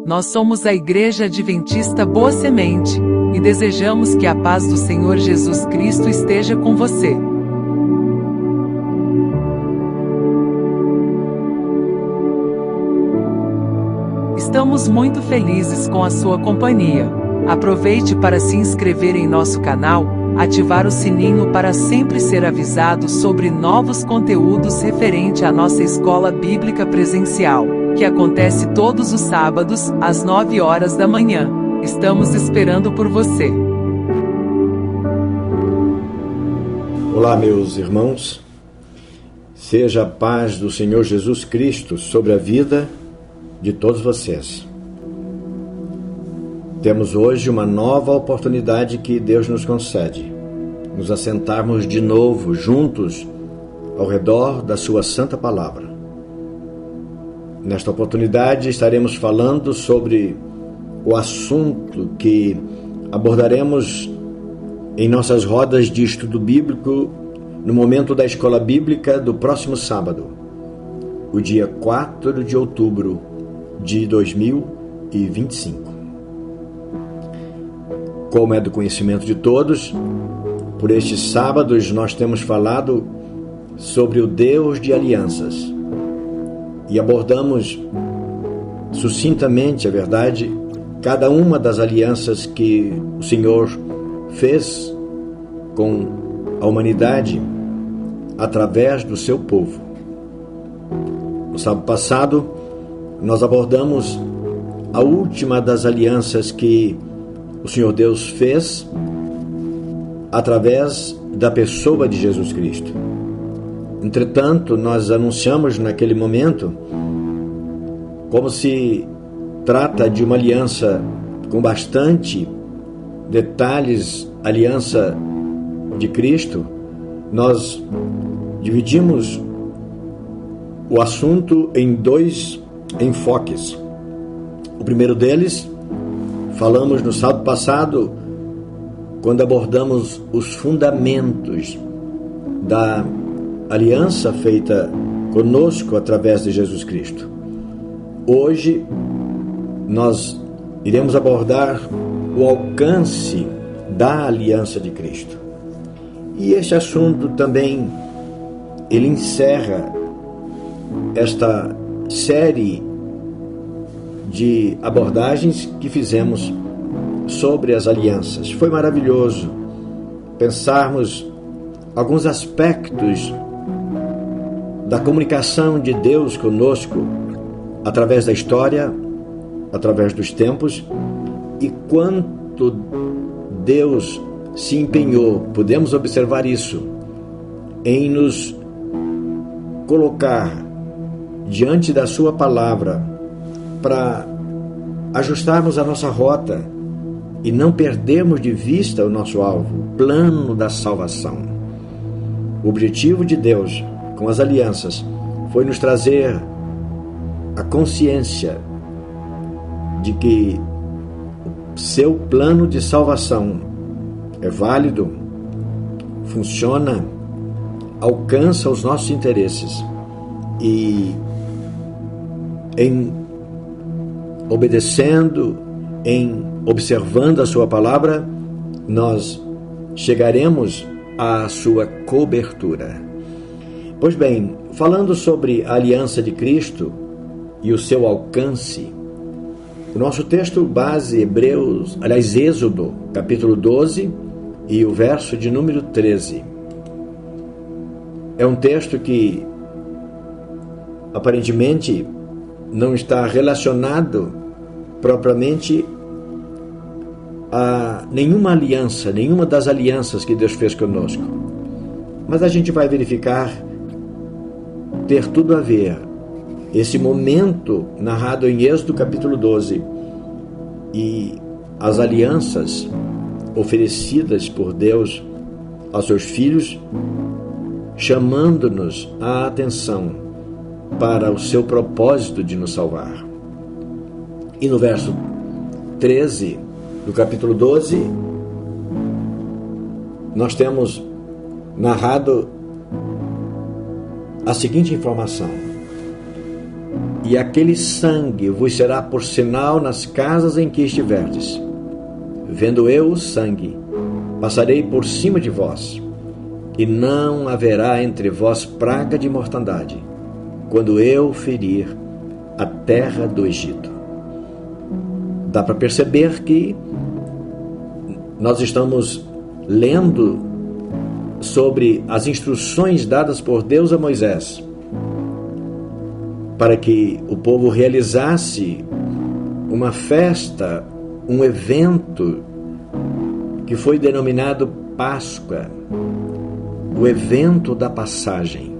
Nós somos a Igreja Adventista Boa Semente, e desejamos que a paz do Senhor Jesus Cristo esteja com você. Estamos muito felizes com a sua companhia. Aproveite para se inscrever em nosso canal, ativar o sininho para sempre ser avisado sobre novos conteúdos referente à nossa escola bíblica presencial, que acontece todos os sábados, às 9 horas da manhã. Estamos esperando por você. Olá, meus irmãos. Seja a paz do Senhor Jesus Cristo sobre a vida de todos vocês. Temos hoje uma nova oportunidade que Deus nos concede, nos assentarmos de novo juntos ao redor da sua santa palavra. Nesta oportunidade estaremos falando sobre o assunto que abordaremos em nossas rodas de estudo bíblico no momento da escola bíblica do próximo sábado, o dia 4 de outubro de 2025. Como é do conhecimento de todos, por estes sábados nós temos falado sobre o Deus de alianças e abordamos sucintamente, a verdade, cada uma das alianças que o Senhor fez com a humanidade através do seu povo. No sábado passado, nós abordamos a última das alianças que o Senhor Deus fez através da pessoa de Jesus Cristo. Entretanto, nós anunciamos naquele momento como se trata de uma aliança com bastante detalhes, aliança de Cristo. Nós dividimos o assunto em dois enfoques. O primeiro deles, falamos no sábado passado, quando abordamos os fundamentos da aliança feita conosco através de Jesus Cristo. Hoje, nós iremos abordar o alcance da aliança de Cristo. E este assunto também, ele encerra esta série de abordagens que fizemos sobre as alianças. Foi maravilhoso pensarmos alguns aspectos da comunicação de Deus conosco através da história, através dos tempos, e quanto Deus se empenhou, podemos observar isso, em nos colocar diante da sua palavra para ajustarmos a nossa rota e não perdermos de vista o nosso alvo, o plano da salvação. O objetivo de Deus com as alianças foi nos trazer a consciência de que o seu plano de salvação é válido, funciona, alcança os nossos interesses, e em obedecendo, em observando a sua palavra, nós chegaremos à sua cobertura. Pois bem, falando sobre a aliança de Cristo e o seu alcance, o nosso texto base, Êxodo, capítulo 12 e o verso de número 13. É um texto que aparentemente não está relacionado propriamente a nenhuma aliança, nenhuma das alianças que Deus fez conosco. Mas a gente vai verificar ter tudo a ver. Esse momento narrado em Êxodo capítulo 12 e as alianças oferecidas por Deus aos seus filhos, chamando-nos a atenção para o seu propósito de nos salvar. E no verso 13 do capítulo 12, nós temos narrado a seguinte informação: e aquele sangue vos será por sinal nas casas em que estiverdes. Vendo eu o sangue, passarei por cima de vós, e não haverá entre vós praga de mortandade, quando eu ferir a terra do Egito. Dá para perceber que nós estamos lendo sobre as instruções dadas por Deus a Moisés para que o povo realizasse uma festa, um evento que foi denominado Páscoa, o evento da passagem.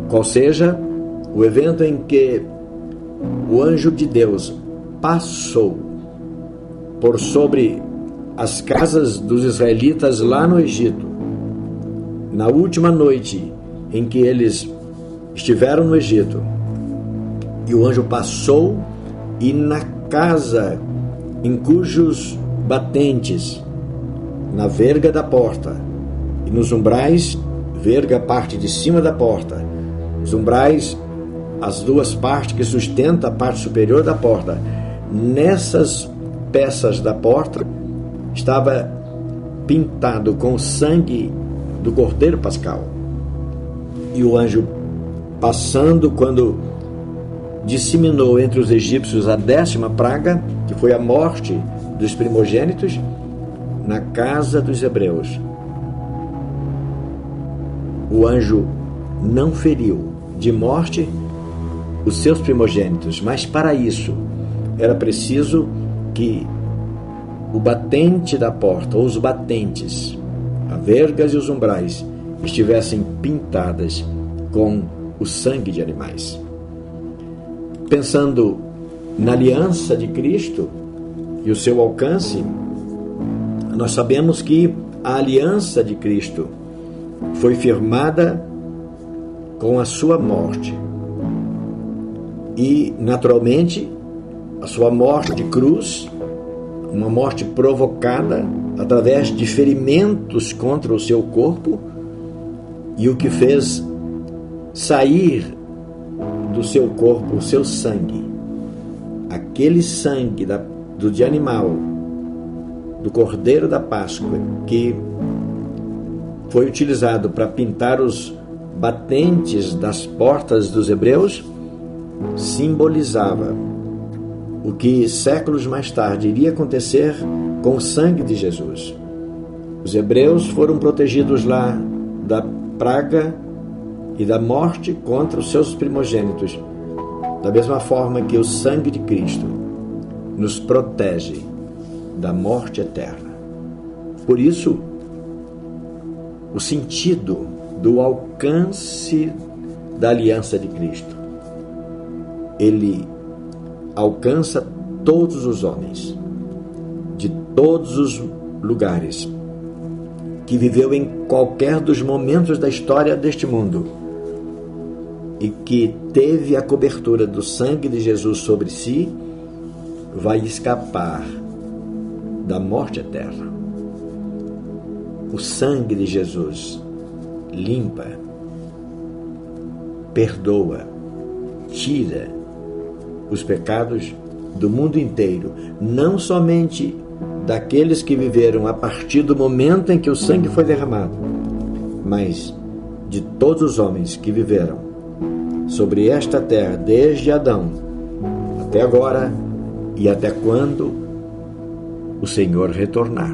Qual seja o evento em que o anjo de Deus passou por sobre as casas dos israelitas lá no Egito, na última noite em que eles estiveram no Egito, e o anjo passou, e na casa em cujos batentes, na verga da porta e nos umbrais, verga a parte de cima da porta, os umbrais, as duas partes que sustentam a parte superior da porta, nessas peças da porta estava pintado com o sangue do Cordeiro Pascal. E o anjo passando, quando disseminou entre os egípcios a 10ª praga, que foi a morte dos primogênitos, na casa dos hebreus, o anjo não feriu de morte os seus primogênitos, mas para isso era preciso que o batente da porta, ou os batentes, as vergas e os umbrais, estivessem pintadas com o sangue de animais. Pensando na aliança de Cristo e o seu alcance, nós sabemos que a aliança de Cristo foi firmada com a sua morte. E, naturalmente, a sua morte de cruz, uma morte provocada através de ferimentos contra o seu corpo, e o que fez sair do seu corpo o seu sangue, aquele sangue de animal, do Cordeiro da Páscoa, que foi utilizado para pintar os batentes das portas dos hebreus, simbolizava o que séculos mais tarde iria acontecer com o sangue de Jesus. Os hebreus foram protegidos lá da praga e da morte contra os seus primogênitos, da mesma forma que o sangue de Cristo nos protege da morte eterna. Por isso, o sentido do alcance da aliança de Cristo, ele alcança todos os homens, de todos os lugares, que viveu em qualquer dos momentos da história deste mundo e que teve a cobertura do sangue de Jesus sobre si, vai escapar da morte eterna. O sangue de Jesus limpa, perdoa, tira os pecados do mundo inteiro, não somente daqueles que viveram a partir do momento em que o sangue foi derramado, mas de todos os homens que viveram sobre esta terra desde Adão até agora e até quando o Senhor retornar.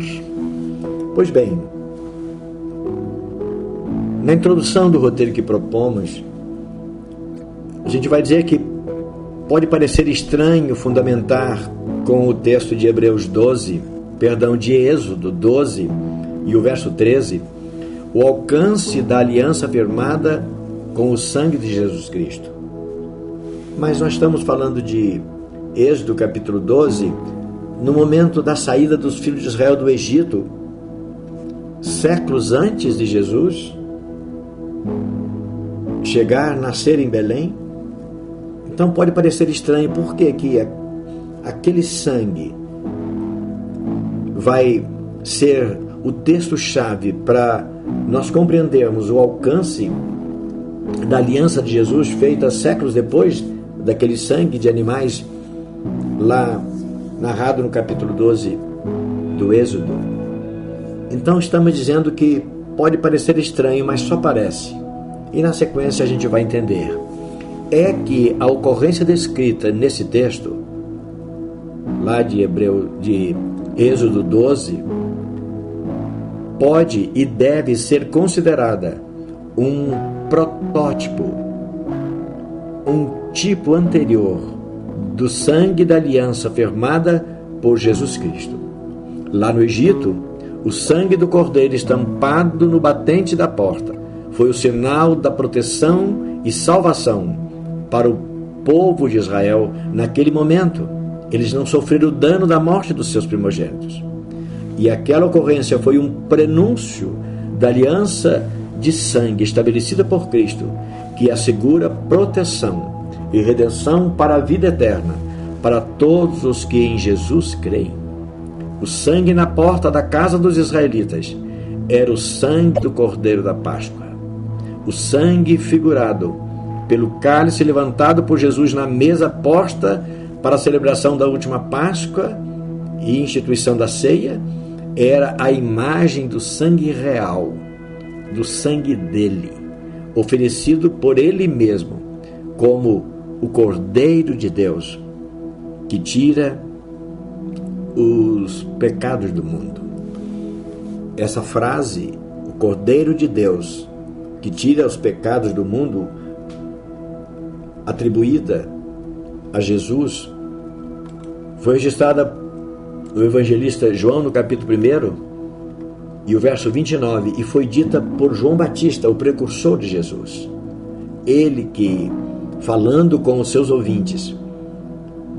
Pois bem, na introdução do roteiro que propomos, a gente vai dizer que pode parecer estranho fundamentar com o texto de de Êxodo 12 e o verso 13, o alcance da aliança firmada com o sangue de Jesus Cristo. Mas nós estamos falando de Êxodo capítulo 12, no momento da saída dos filhos de Israel do Egito, séculos antes de Jesus nascer em Belém. Então pode parecer estranho, por que aquele sangue vai ser o texto-chave para nós compreendermos o alcance da aliança de Jesus, feita séculos depois daquele sangue de animais, lá narrado no capítulo 12 do Êxodo. Então estamos dizendo que pode parecer estranho, mas só parece. E na sequência a gente vai entender. É que a ocorrência descrita nesse texto, lá de Êxodo 12, pode e deve ser considerada um protótipo, um tipo anterior do sangue da aliança firmada por Jesus Cristo. Lá no Egito, o sangue do cordeiro estampado no batente da porta foi o sinal da proteção e salvação para o povo de Israel naquele momento. Eles não sofreram o dano da morte dos seus primogênitos. E aquela ocorrência foi um prenúncio da aliança de sangue estabelecida por Cristo, que assegura proteção e redenção para a vida eterna para todos os que em Jesus creem. O sangue na porta da casa dos israelitas era o sangue do Cordeiro da Páscoa. O sangue figurado pelo cálice levantado por Jesus na mesa posta para a celebração da última Páscoa e instituição da ceia era a imagem do sangue real, do sangue dele, oferecido por ele mesmo, como o Cordeiro de Deus, que tira os pecados do mundo. Essa frase, o Cordeiro de Deus, que tira os pecados do mundo, atribuída a Jesus, foi registrada no evangelista João no capítulo 1 e o verso 29, e foi dita por João Batista, o precursor de Jesus. Ele que, falando com os seus ouvintes,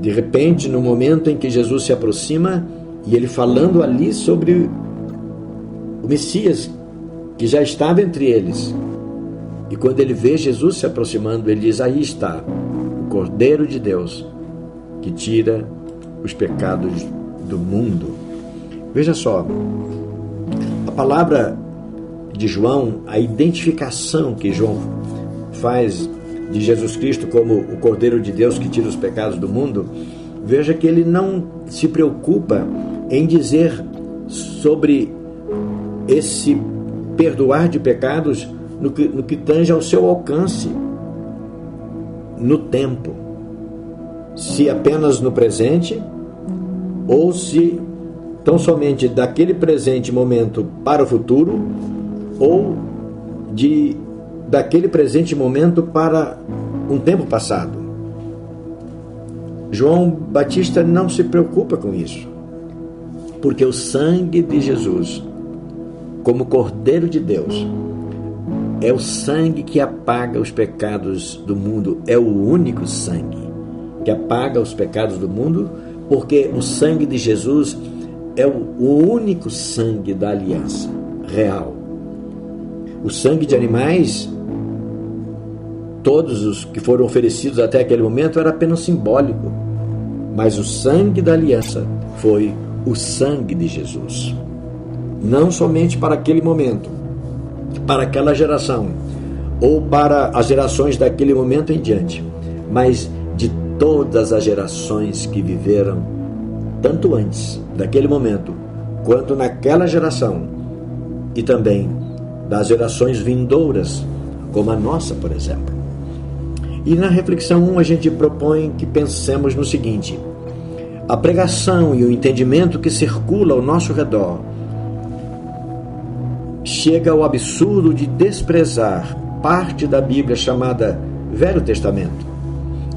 de repente, no momento em que Jesus se aproxima, e ele falando ali sobre o Messias, que já estava entre eles, e quando ele vê Jesus se aproximando, ele diz: aí está o Cordeiro de Deus, que tira os pecados do mundo. Veja só, a palavra de João, a identificação que João faz de Jesus Cristo como o Cordeiro de Deus que tira os pecados do mundo, veja que ele não se preocupa em dizer sobre esse perdoar de pecados no que tange ao seu alcance no tempo, se apenas no presente ou se tão somente daquele presente momento para o futuro, ou daquele presente momento para um tempo passado. João Batista não se preocupa com isso, porque o sangue de Jesus, como Cordeiro de Deus, é o sangue que apaga os pecados do mundo, é o único sangue que apaga os pecados do mundo, porque o sangue de Jesus é o único sangue da aliança real. O sangue de animais, todos os que foram oferecidos até aquele momento, era apenas simbólico, mas o sangue da aliança foi o sangue de Jesus, não somente para aquele momento, para aquela geração, ou para as gerações daquele momento em diante, mas de todas as gerações que viveram, tanto antes daquele momento, quanto naquela geração, e também das gerações vindouras, como a nossa, por exemplo. E na reflexão 1 a gente propõe que pensemos no seguinte: a pregação e o entendimento que circula ao nosso redor chega ao absurdo de desprezar parte da Bíblia chamada Velho Testamento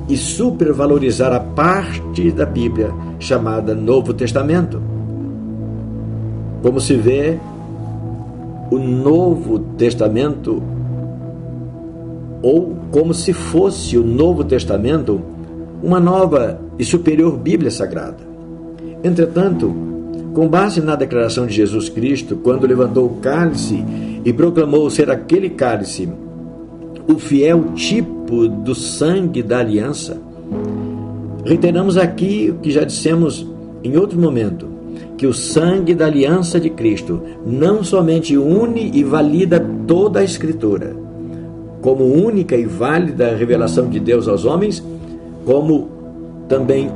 e supervalorizar a parte da Bíblia chamada Novo Testamento. Como se vê o Novo Testamento, ou como se fosse o Novo Testamento, uma nova e superior Bíblia Sagrada. Entretanto, com base na declaração de Jesus Cristo, quando levantou o cálice e proclamou ser aquele cálice o fiel tipo do sangue da aliança, reiteramos aqui o que já dissemos em outro momento, que o sangue da aliança de Cristo não somente une e valida toda a Escritura, como única e válida revelação de Deus aos homens, como também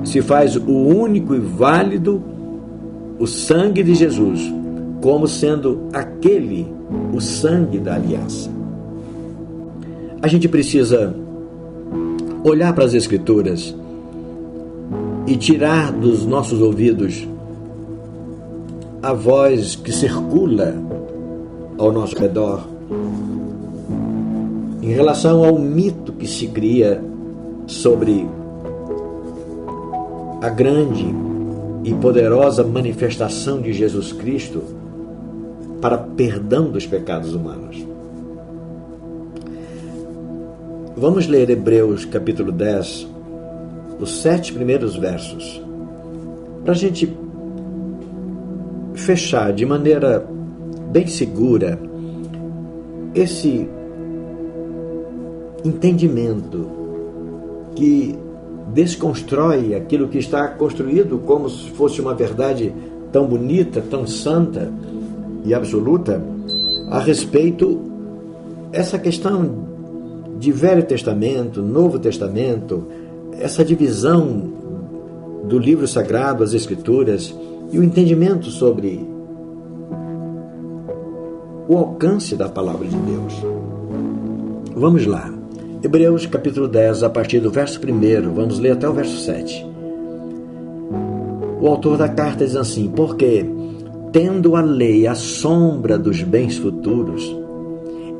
se faz o único e válido o sangue de Jesus, como sendo aquele o sangue da aliança. A gente precisa olhar para as Escrituras e tirar dos nossos ouvidos a voz que circula ao nosso redor em relação ao mito que se cria sobre a grande e poderosa manifestação de Jesus Cristo para perdão dos pecados humanos. Vamos ler Hebreus capítulo 10, os 7 primeiros versos, para a gente fechar de maneira bem segura esse entendimento que desconstrói aquilo que está construído como se fosse uma verdade tão bonita, tão santa e absoluta a respeito essa questão de Velho Testamento, Novo Testamento, essa divisão do livro sagrado, as Escrituras, e o entendimento sobre o alcance da palavra de Deus. Vamos lá. Hebreus capítulo 10, a partir do verso 1, vamos ler até o verso 7. O autor da carta diz assim: porque, tendo a lei a sombra dos bens futuros,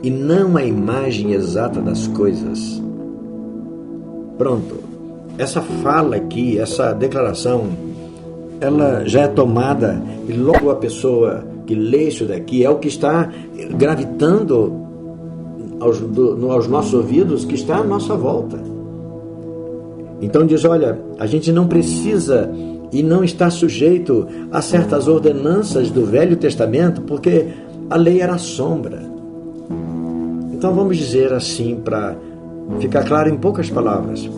e não a imagem exata das coisas. Pronto. Essa fala aqui, essa declaração, ela já é tomada e logo a pessoa que lê isso daqui é o que está gravitando aos nossos ouvidos, que está à nossa volta. Então diz, olha, a gente não precisa e não está sujeito a certas ordenanças do Velho Testamento, porque a lei era sombra. Então vamos dizer assim, para ficar claro em poucas palavras.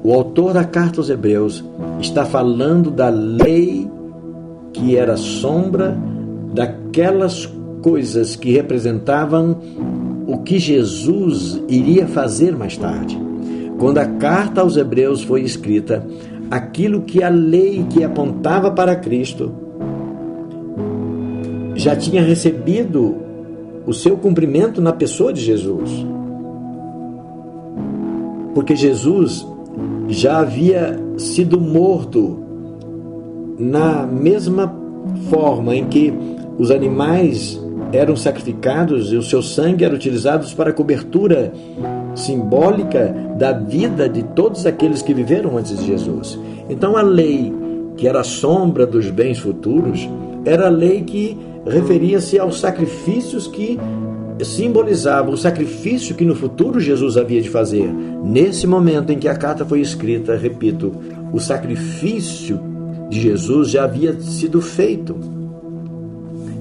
O autor da carta aos Hebreus está falando da lei que era sombra daquelas coisas que representavam o que Jesus iria fazer mais tarde. Quando a carta aos Hebreus foi escrita, aquilo que a lei que apontava para Cristo já tinha recebido o seu cumprimento na pessoa de Jesus. Porque Jesus já havia sido morto na mesma forma em que os animais eram sacrificados e o seu sangue era utilizado para a cobertura simbólica da vida de todos aqueles que viveram antes de Jesus. Então a lei, que era a sombra dos bens futuros, era a lei que referia-se aos sacrifícios que simbolizavam o sacrifício que no futuro Jesus havia de fazer. Nesse momento em que a carta foi escrita, repito, o sacrifício de Jesus já havia sido feito.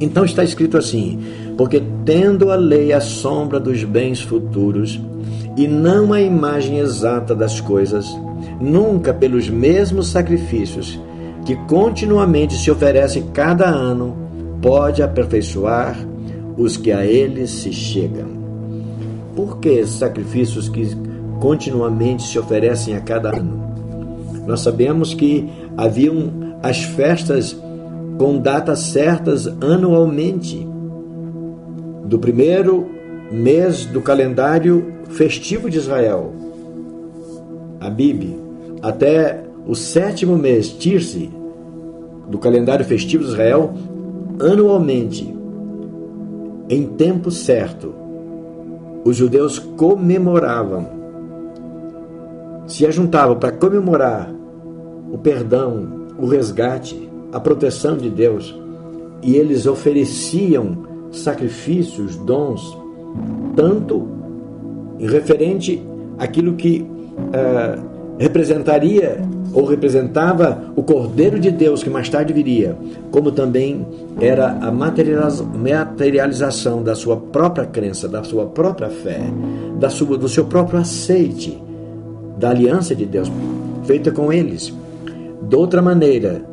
Então está escrito assim: porque tendo a lei a sombra dos bens futuros e não a imagem exata das coisas, nunca pelos mesmos sacrifícios que continuamente se oferecem cada ano, pode aperfeiçoar os que a ele se chegam. Por que sacrifícios que continuamente se oferecem a cada ano? Nós sabemos que haviam as festas com datas certas anualmente. Do primeiro mês do calendário festivo de Israel, Abib, até o 7º mês, Tirse, do calendário festivo de Israel, anualmente, em tempo certo, os judeus comemoravam, se ajuntavam para comemorar o perdão, o resgate, a proteção de Deus, e eles ofereciam sacrifícios, dons, tanto em referente àquilo que representaria ou representava o Cordeiro de Deus que mais tarde viria, como também era a materialização da sua própria crença, da sua própria fé, do seu próprio aceite da aliança de Deus feita com eles. De outra maneira,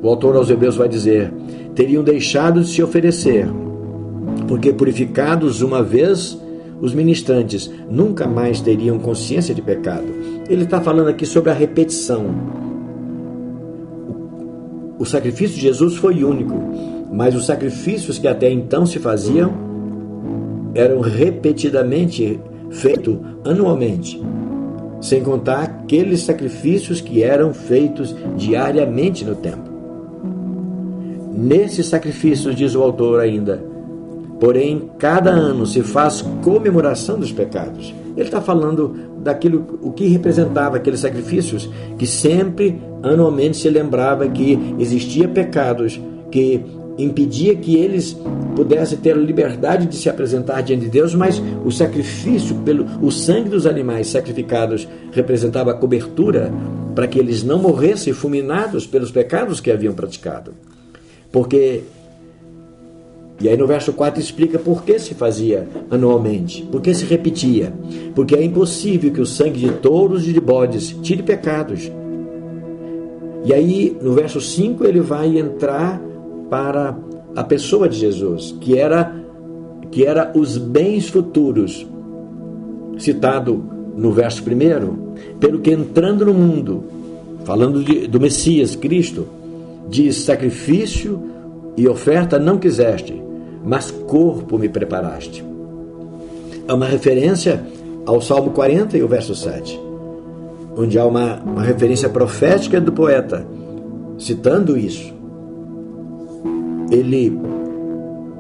o autor aos Hebreus vai dizer, teriam deixado de se oferecer porque purificados uma vez, os ministrantes nunca mais teriam consciência de pecado. Ele está falando aqui sobre a repetição. O sacrifício de Jesus foi único, mas os sacrifícios que até então se faziam eram repetidamente feitos anualmente, sem contar aqueles sacrifícios que eram feitos diariamente no templo. Nesses sacrifícios, diz o autor ainda, porém, cada ano se faz comemoração dos pecados. Ele está falando daquilo, o que representava aqueles sacrifícios, que sempre, anualmente, se lembrava que existia pecados, que impedia que eles pudessem ter a liberdade de se apresentar diante de Deus, mas o sacrifício, o sangue dos animais sacrificados representava a cobertura para que eles não morressem fulminados pelos pecados que haviam praticado. E aí no verso 4 explica por que se fazia anualmente, por que se repetia. Porque é impossível que o sangue de touros e de bodes tire pecados. E aí no verso 5 ele vai entrar para a pessoa de Jesus, que era os bens futuros, citado no verso 1, pelo que entrando no mundo, falando do Messias, Cristo, diz: sacrifício e oferta não quiseste, mas corpo me preparaste. É uma referência ao Salmo 40 e o verso 7, onde há uma referência profética do poeta, citando isso.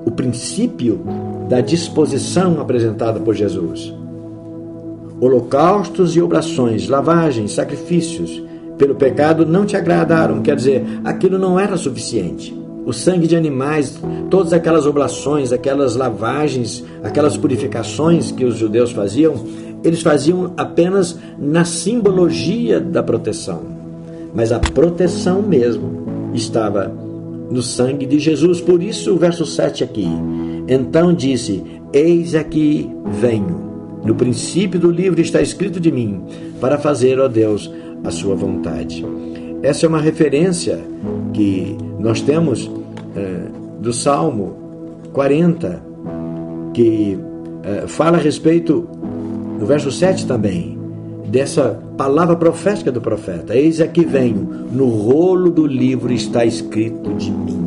O princípio da disposição apresentada por Jesus. Holocaustos e oblações, lavagens, sacrifícios, pelo pecado não te agradaram, quer dizer, aquilo não era suficiente. O sangue de animais, todas aquelas oblações, aquelas lavagens, aquelas purificações que os judeus faziam, eles faziam apenas na simbologia da proteção. Mas a proteção mesmo estava no sangue de Jesus. Por isso o verso 7 aqui. Então disse: eis aqui venho. No princípio do livro está escrito de mim, para fazer, ó Deus, a sua vontade. Essa é uma referência que nós temos do Salmo 40, que fala a respeito, no verso 7 também, dessa palavra profética do profeta: eis aqui venho, no rolo do livro está escrito de mim.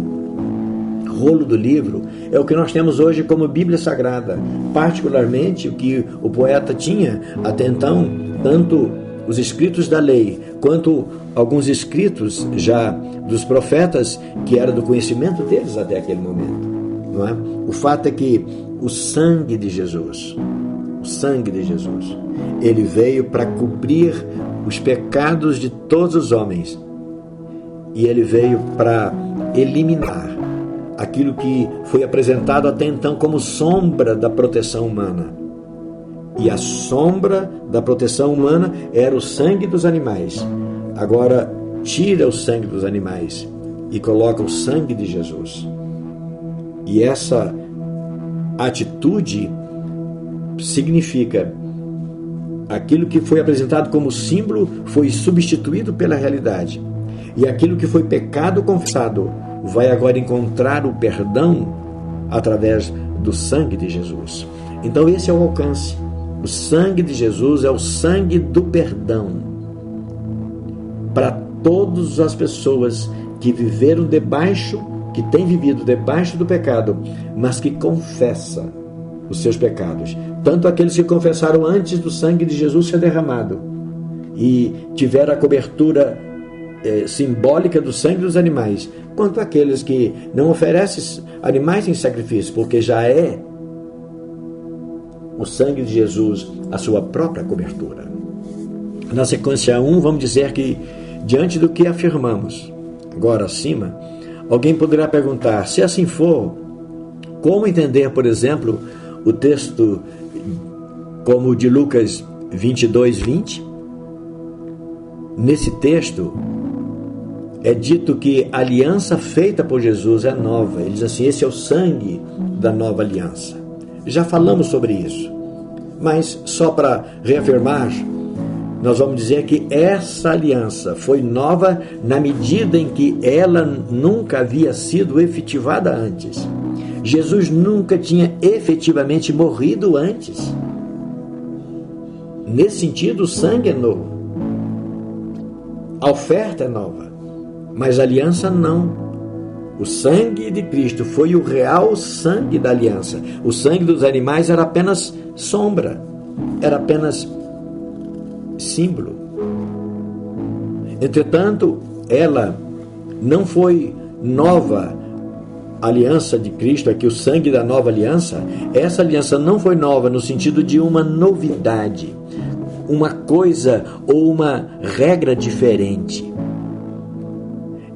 Rolo do livro é o que nós temos hoje como Bíblia Sagrada, particularmente o que o poeta tinha até então, tanto os escritos da lei, quanto alguns escritos já dos profetas, que era do conhecimento deles até aquele momento, não é? O fato é que o sangue de Jesus, ele veio para cobrir os pecados de todos os homens, e ele veio para eliminar aquilo que foi apresentado até então como sombra da proteção humana. E a sombra da proteção humana era o sangue dos animais. Agora tira o sangue dos animais e coloca o sangue de Jesus. E essa atitude significa: aquilo que foi apresentado como símbolo foi substituído pela realidade. E aquilo que foi pecado confessado vai agora encontrar o perdão através do sangue de Jesus. Então esse é o alcance. O sangue de Jesus é o sangue do perdão para todas as pessoas que viveram debaixo, que têm vivido debaixo do pecado, mas que confessam os seus pecados. Tanto aqueles que confessaram antes do sangue de Jesus ser derramado e tiveram a cobertura simbólica do sangue dos animais, quanto aqueles que não oferecem animais em sacrifício, porque já é o sangue de Jesus a sua própria cobertura. Na sequência 1, vamos dizer que, diante do que afirmamos agora acima, alguém poderá perguntar: se assim for, como entender, por exemplo, o texto como o de Lucas 22:20? Nesse texto é dito que a aliança feita por Jesus é nova. Ele diz assim: esse é o sangue da nova aliança. Já falamos sobre isso, mas só para reafirmar, nós vamos dizer que essa aliança foi nova na medida em que ela nunca havia sido efetivada antes. Jesus nunca tinha efetivamente morrido antes. Nesse sentido, o sangue é novo. A oferta é nova, mas a aliança não. O sangue de Cristo foi o real sangue da aliança. O sangue dos animais era apenas sombra, era apenas símbolo. Entretanto, ela não foi nova aliança de Cristo, aqui o sangue da nova aliança. Essa aliança não foi nova no sentido de uma novidade, uma coisa ou uma regra diferente.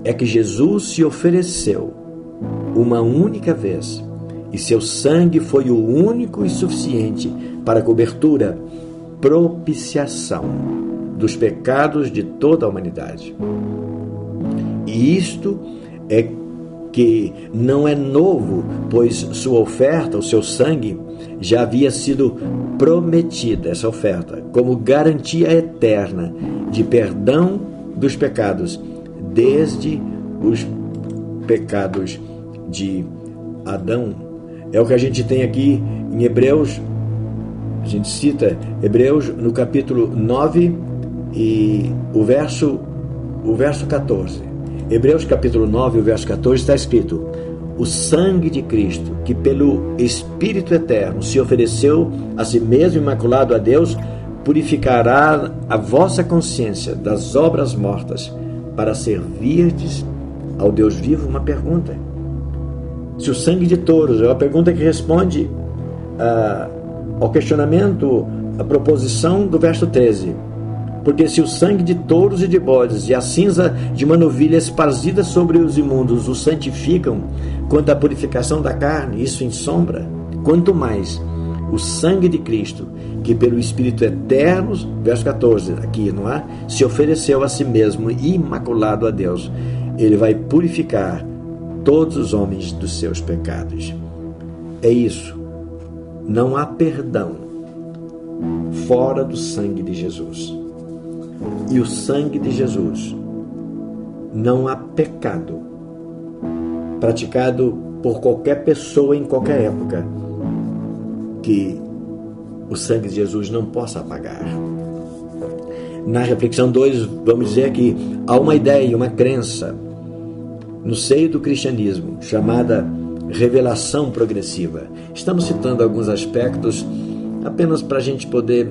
É que Jesus se ofereceu uma única vez e seu sangue foi o único e suficiente para cobertura, propiciação dos pecados de toda a humanidade. E isto é que não é novo, pois sua oferta, o seu sangue, já havia sido prometida, essa oferta, como garantia eterna de perdão dos pecados, desde os pecados de Adão. É o que a gente tem aqui em Hebreus, a gente cita Hebreus no capítulo 9 e o verso 14. Hebreus capítulo 9, o verso 14 está escrito: o sangue de Cristo, que pelo Espírito Eterno se ofereceu a si mesmo imaculado a Deus, purificará a vossa consciência das obras mortas, para servirdes ao Deus vivo. Uma pergunta: se o sangue de touros, é uma pergunta que responde ao questionamento, a proposição do verso 13. Porque se o sangue de touros e de bodes e a cinza de uma novilha esparzida sobre os imundos os santificam quanto à purificação da carne, isso em sombra, quanto mais o sangue de Cristo, que pelo Espírito Eterno, verso 14, aqui, não é? Se ofereceu a si mesmo imaculado a Deus, ele vai purificar todos os homens dos seus pecados. É isso. Não há perdão fora do sangue de Jesus. E o sangue de Jesus, não há pecado praticado por qualquer pessoa em qualquer época que o sangue de Jesus não possa apagar. Na reflexão 2, vamos dizer que há uma ideia, uma crença no seio do cristianismo chamada revelação progressiva. Estamos citando alguns aspectos apenas para a gente poder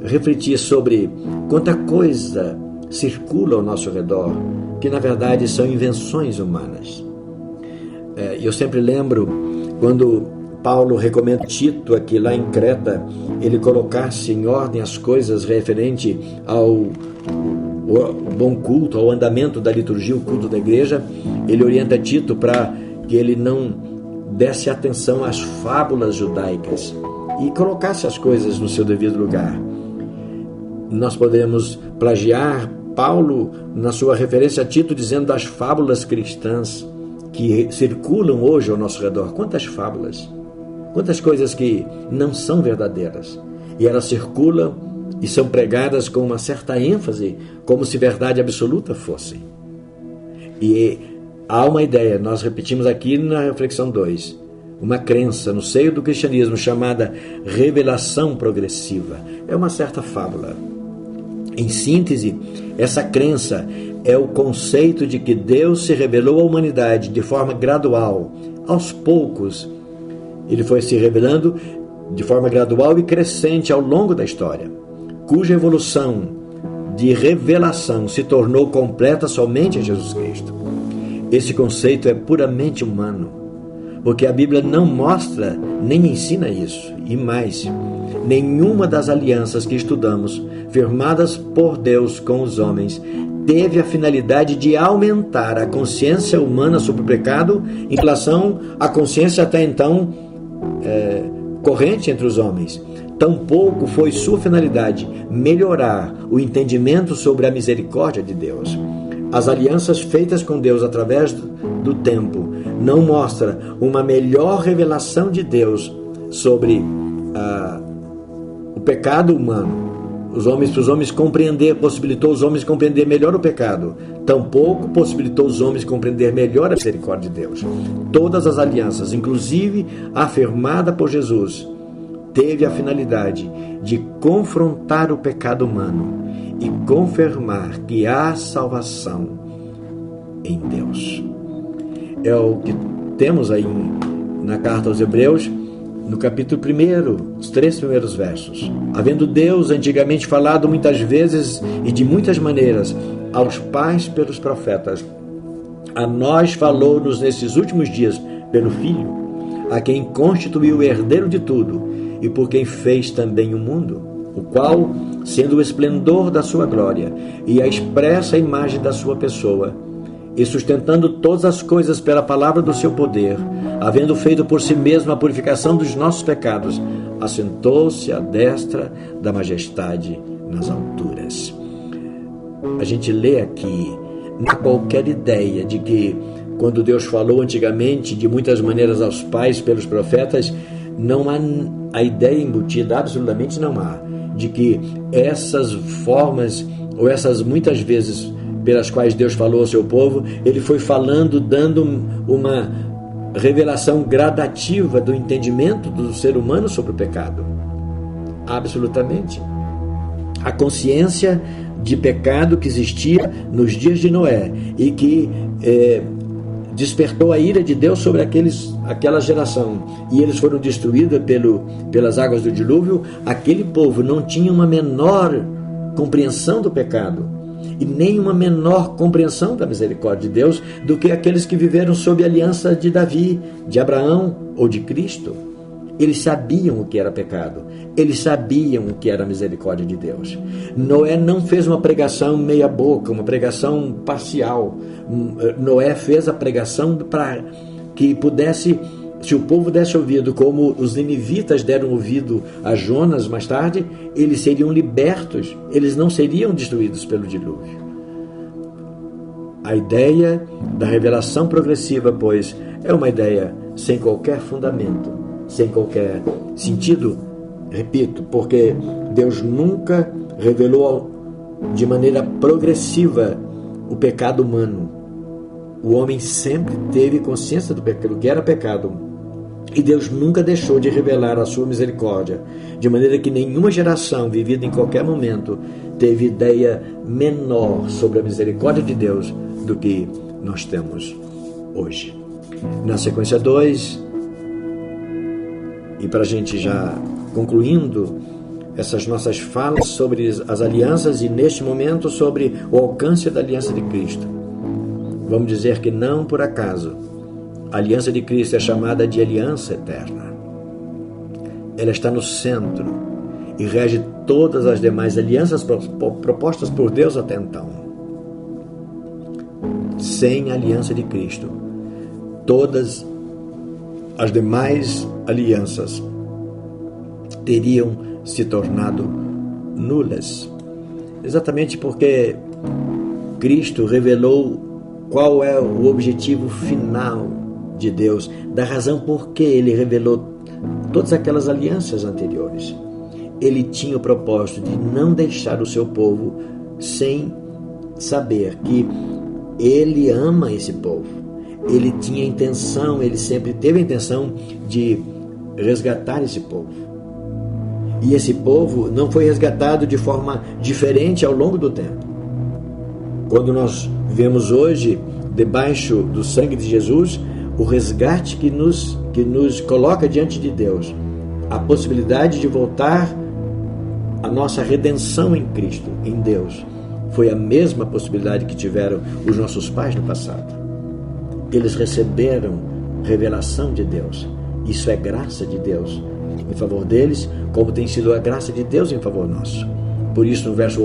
refletir sobre quanta coisa circula ao nosso redor, que na verdade são invenções humanas. Eu sempre lembro quando Paulo recomenda a Tito, aqui lá em Creta, ele colocasse em ordem as coisas referente ao bom culto, ao andamento da liturgia, o culto da igreja. Ele orienta Tito para que ele não desse atenção às fábulas judaicas e colocasse as coisas no seu devido lugar. Nós podemos plagiar Paulo na sua referência a Tito, dizendo das fábulas cristãs que circulam hoje ao nosso redor. Quantas fábulas, quantas coisas que não são verdadeiras, e elas circulam e são pregadas com uma certa ênfase, como se verdade absoluta fossem. E há uma ideia, nós repetimos aqui na reflexão 2, uma crença no seio do cristianismo chamada revelação progressiva. É uma certa fábula. Em síntese, essa crença é o conceito de que Deus se revelou à humanidade de forma gradual. Aos poucos, ele foi se revelando de forma gradual e crescente ao longo da história, cuja evolução de revelação se tornou completa somente em Jesus Cristo. Esse conceito é puramente humano, porque a Bíblia não mostra nem ensina isso. E mais, nenhuma das alianças que estudamos, firmadas por Deus com os homens, teve a finalidade de aumentar a consciência humana sobre o pecado em relação à consciência até então corrente entre os homens. Tampouco foi sua finalidade melhorar o entendimento sobre a misericórdia de Deus. As alianças feitas com Deus através do tempo não mostram uma melhor revelação de Deus sobre o pecado humano, para os homens compreender, possibilitou os homens compreender melhor o pecado. Tampouco possibilitou os homens compreender melhor a misericórdia de Deus. Todas as alianças, inclusive a afirmada por Jesus, teve a finalidade de confrontar o pecado humano e confirmar que há salvação em Deus. É o que temos aí na carta aos Hebreus, no capítulo 1, os 3 primeiros versos. Havendo Deus antigamente falado muitas vezes e de muitas maneiras aos pais pelos profetas, a nós falou-nos nesses últimos dias pelo Filho, a quem constituiu o herdeiro de tudo e por quem fez também o mundo, o qual, sendo o esplendor da sua glória e a expressa imagem da sua pessoa, e sustentando todas as coisas pela palavra do seu poder, havendo feito por si mesmo a purificação dos nossos pecados, assentou-se à destra da majestade nas alturas. A gente lê aqui, não há qualquer ideia de que, quando Deus falou antigamente de muitas maneiras aos pais pelos profetas, não há a ideia embutida, absolutamente não há, de que essas formas, ou essas muitas vezes pelas quais Deus falou ao seu povo, ele foi falando, dando uma revelação gradativa do entendimento do ser humano sobre o pecado. Absolutamente. A consciência de pecado que existia nos dias de Noé e que despertou a ira de Deus sobre aquela geração, e eles foram destruídos pelas águas do dilúvio. Aquele povo não tinha uma menor compreensão do pecado e nem uma menor compreensão da misericórdia de Deus do que aqueles que viveram sob a aliança de Davi, de Abraão ou de Cristo. Eles sabiam o que era pecado, eles sabiam o que era a misericórdia de Deus. Noé não fez uma pregação meia boca, uma pregação parcial. Noé fez a pregação para que pudesse, se o povo desse ouvido, como os ninivitas deram ouvido a Jonas mais tarde, eles seriam libertos, eles não seriam destruídos pelo dilúvio. A ideia da revelação progressiva, pois, é uma ideia sem qualquer fundamento, sem qualquer sentido, repito, porque Deus nunca revelou de maneira progressiva o pecado humano. O homem sempre teve consciência do que era pecado, e Deus nunca deixou de revelar a sua misericórdia, de maneira que nenhuma geração vivida em qualquer momento teve ideia menor sobre a misericórdia de Deus do que nós temos hoje. Na sequência 2, e para a gente já concluindo essas nossas falas sobre as alianças, e neste momento sobre o alcance da aliança de Cristo, vamos dizer que não por acaso a aliança de Cristo é chamada de aliança eterna. Ela está no centro e rege todas as demais alianças propostas por Deus até então. Sem a aliança de Cristo, todas as demais alianças teriam se tornado nulas. Exatamente porque Cristo revelou qual é o objetivo final de Deus, da razão por que ele revelou todas aquelas alianças anteriores. Ele tinha o propósito de não deixar o seu povo sem saber que ele ama esse povo. Ele tinha a intenção, ele sempre teve a intenção de resgatar esse povo. E esse povo não foi resgatado de forma diferente ao longo do tempo. Quando nós vemos hoje, debaixo do sangue de Jesus, o resgate que nos coloca diante de Deus, a possibilidade de voltar à nossa redenção em Cristo, em Deus, foi a mesma possibilidade que tiveram os nossos pais no passado. Eles receberam revelação de Deus. Isso é graça de Deus em favor deles, como tem sido a graça de Deus em favor nosso. Por isso, no verso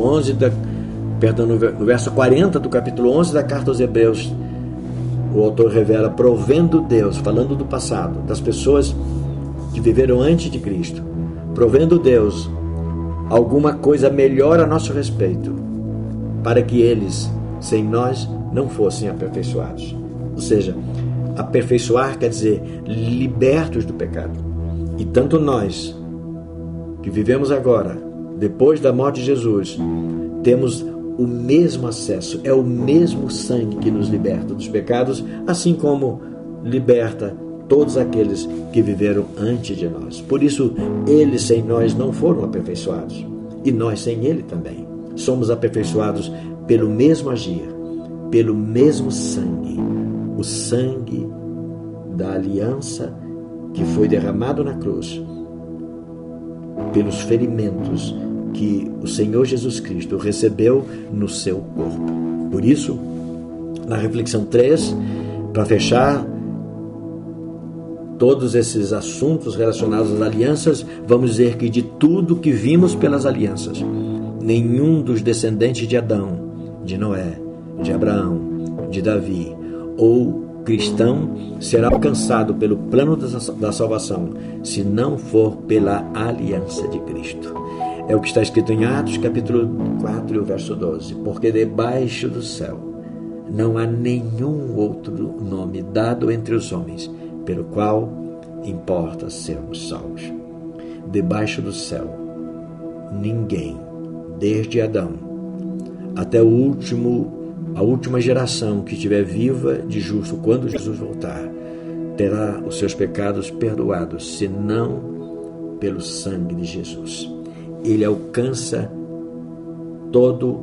40 do capítulo 11 da carta aos Hebreus, o autor revela, provendo Deus, falando do passado, das pessoas que viveram antes de Cristo, provendo Deus alguma coisa melhor a nosso respeito, para que eles, sem nós, não fossem aperfeiçoados. Ou seja, aperfeiçoar quer dizer libertos do pecado. E tanto nós, que vivemos agora, depois da morte de Jesus, temos o mesmo acesso, é o mesmo sangue que nos liberta dos pecados, assim como liberta todos aqueles que viveram antes de nós. Por isso, eles sem nós não foram aperfeiçoados, e nós sem ele também. Somos aperfeiçoados pelo mesmo agir, pelo mesmo sangue, o sangue da aliança que foi derramado na cruz, pelos ferimentos que o Senhor Jesus Cristo recebeu no seu corpo. Por isso, na reflexão 3, para fechar todos esses assuntos relacionados às alianças, vamos dizer que de tudo que vimos pelas alianças, nenhum dos descendentes de Adão, de Noé, de Abraão, de Davi ou cristão será alcançado pelo plano da salvação, se não for pela aliança de Cristo. É o que está escrito em Atos, capítulo 4, verso 12. Porque debaixo do céu não há nenhum outro nome dado entre os homens, pelo qual importa sermos salvos. Debaixo do céu, ninguém, desde Adão até a última geração que estiver viva de justo, quando Jesus voltar, terá os seus pecados perdoados, senão pelo sangue de Jesus. Ele alcança todo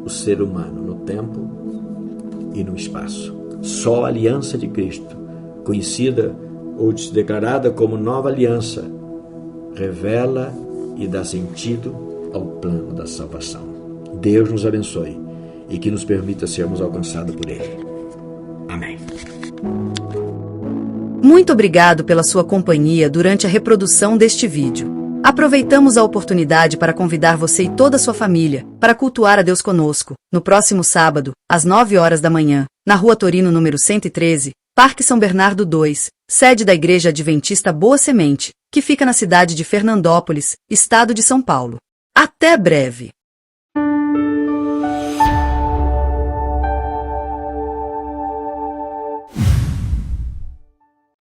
o ser humano no tempo e no espaço. Só a aliança de Cristo, conhecida ou declarada como nova aliança, revela e dá sentido ao plano da salvação. Deus nos abençoe e que nos permita sermos alcançados por Ele. Amém. Muito obrigado pela sua companhia durante a reprodução deste vídeo. Aproveitamos a oportunidade para convidar você e toda a sua família para cultuar a Deus conosco, no próximo sábado, às 9 horas da manhã, na Rua Torino, número 113, Parque São Bernardo 2, sede da Igreja Adventista Boa Semente, que fica na cidade de Fernandópolis, estado de São Paulo. Até breve!